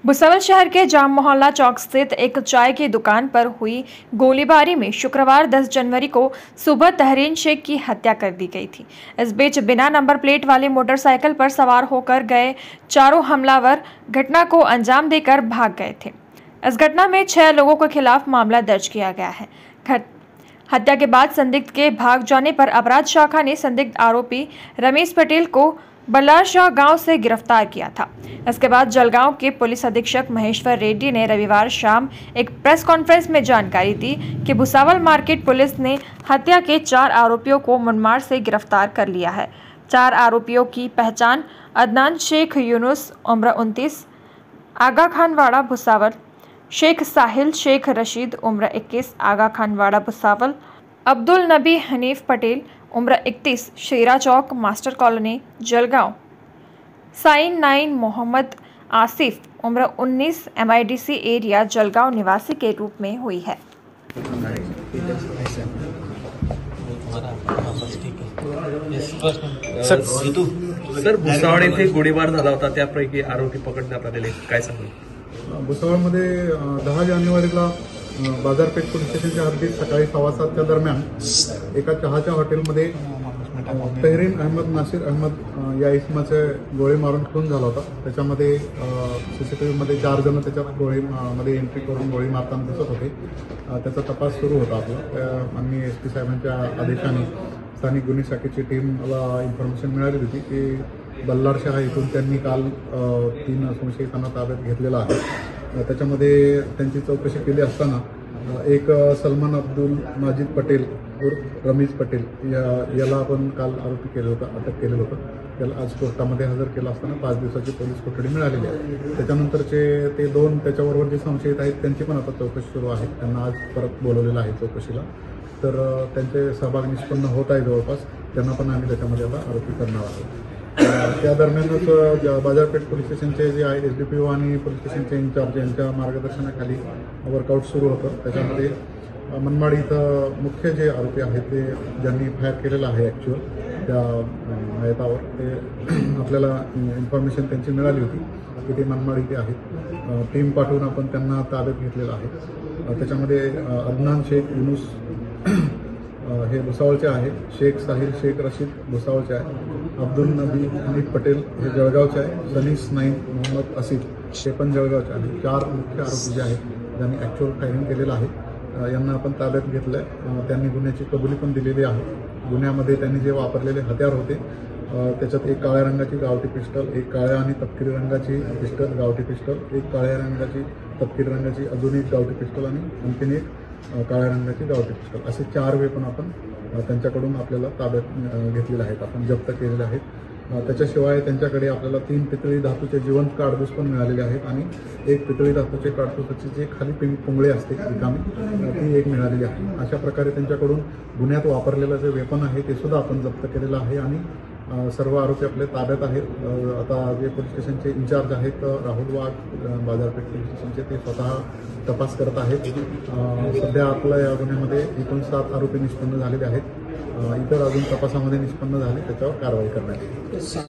भुसावल शहर के जाम मोहल्ला चौक स्थित एक चाय की दुकान पर हुई गोलीबारी में शुक्रवार 10 जनवरी को सुबह तहरीन शेख की हत्या कर दी गई थी। इस बीच बिना नंबर प्लेट वाली मोटरसाइकिल पर सवार होकर गए चारों हमलावर घटना को अंजाम देकर भाग गए थे। इस घटना में 6 लोगों के खिलाफ मामला दर्ज किया गया है। हत्या के बाद संदिग्ध के भाग जाने पर अपराध शाखा ने संदिग्ध आरोपी रमेश पटेल को बल्लारशाह गांव से गिरफ्तार किया था। इसके बाद जलगांव के पुलिस अधीक्षक महेश्वर रेड्डी ने रविवार शाम एक प्रेस कॉन्फ्रेंस में जानकारी दी कि भुसावल मार्केट पुलिस ने हत्या के 4 आरोपियों को मुनमार से गिरफ्तार कर लिया है। 4 आरोपियों की पहचान अदनान शेख यूनुस उम्र 29, आगा खानवाड़ा भुसावल, शेख साहिल शेख रशीद उम्र 21, आगा खानवाड़ा भुसावल, अब्दुल नबी हनीफ पटेल उम्र 31, शेरा चौक मास्टर कॉलोनी जलगांव, साइन नाइन मोहम्मद आसिफ उम्र 19 MIDC एरिया जलगांव निवासी के रूप में हुई है। सर भुसावळ येथे गोळीबार झाला होता, त्यापैकी आरोपी पकडण्यात आलेले, काय सांगू? भुसावळमध्ये 10 जानेवारीला बाजारपेठ पोलीस स्टेशनच्या हद्दीत सकाळी 7:15च्या दरम्यान एका चहाच्या हॉटेलमध्ये तहरीन अहमद नासिर अहमद या इसमाचे गोळी मारून खून झाला होता। त्याच्यामध्ये CCTV मध्ये 4 जण त्याच्या गोळीमध्ये एंट्री करून गोळी मारताना दिसत होते। त्याचा तपास सुरू होता। आपला माननीय SP साहेबांच्या आदेशाने स्थानिक गुन्हे शाखेची टीमला इन्फॉर्मेशन मिळाली होती की बल्लारशाह इथून त्यांनी काल 3 संशयितांना ताब्यात घेतलेला आहे। त्याच्यामध्ये त्यांची चौकशी केली असताना एक सलमान अब्दुल माजिद पटेल उर्फ रमेश पटेल याला आपण काल आरोपी केलं होतं, अटक केलेलं होतं। त्याला आज कोर्टामध्ये हजर केलं असताना 5 दिवसाची पोलीस कोठडी मिळालेली आहे। त्याच्यानंतरचे ते 2 त्याच्याबरोबर जे संशयित आहेत त्यांची पण आता चौकशी सुरू आहे। त्यांना आज परत बोलवलेलं आहे चौकशीला, तर त्यांचे सहभाग निष्पन्न होत आहे। जवळपास त्यांना पण आम्ही त्याच्यामध्ये आता आरोपी करणार आहोत। त्या दरम्यानच बाजारपेठ पोलीस स्टेशनचे जे आहे SDPO आणि पोलीस स्टेशनचे इंचार्ज यांच्या मार्गदर्शनाखाली वर्कआउट सुरू होतं। त्याच्यामध्ये मनमाड इथं मुख्य जे आरोपी आहेत ते ज्यांनी फायर केलेलं आहे ॲक्च्युअल त्या आयतावर ते आपल्याला इन्फॉर्मेशन त्यांची मिळाली होती की ते मनमाड इथे आहेत। टीम पाठवून आपण त्यांना ताब्यात घेतलेलं आहे। त्याच्यामध्ये अदनान शेख यूनुस हे भुसावळचे आहेत, शेख साहिल शेख रशीद भुसावळचे आहे, अब्दुल नबी हनीफ पटेल हे जळगावचे आहे, सनीस नाईन मोहम्मद आसिफ हे पण जळगावचे आहे। 4 मुख्य आरोपी जे आहेत ज्यांनी ॲक्च्युअल फायरिंग केलेलं आहे यांना आपण ताब्यात घेतलं आहे। त्यांनी गुन्ह्याची कबुली पण दिलेली आहे। गुन्ह्यामध्ये त्यांनी जे वापरलेले हत्यार होते त्याच्यात एक काळ्या रंगाची गावठी पिस्टल, एक काळ्या आणि तपकिरी रंगाची पिस्टल गावठी पिस्टल, एक काळ्या रंगाची तपकिरी रंगाची अजून एक गावठी पिस्टल आणि आणखीन एक काळ्या रंगाची गावठी पिस्टल असे 4 वेपन आपण त्यांच्याकडून आपल्याला ताब्यात घेतलेले आहेत, आपण जप्त केलेले आहेत। त्याच्याशिवाय त्यांच्याकडे आपल्याला 3 पितळी धातूचे जिवंत काडतूस पण मिळालेले आहेत आणि एक पितळी धातूचे काडतूसाची जे खाली पुंगळे असते रिकामी ती एक मिळालेली आहे। अशा प्रकारे त्यांच्याकडून गुन्ह्यात वापरलेलं जे वेपन आहे ते सुद्धा आपण जप्त केलेलं आहे आणि सर्व आरोपी आपले ताब्यात आहेत। आता जे पोलीस स्टेशनचे इंचार्ज आहेत राहुल वाघ बाजारपेठ पोलीस स्टेशनचे ते स्वतः तपास करत आहेत। सध्या आपल्या या गुन्ह्यामध्ये एकूण 7 आरोपी निष्पन्न झालेले आहेत। इतर अजून तपासामध्ये निष्पन्न झाले त्याच्यावर कारवाई करण्यात येईल।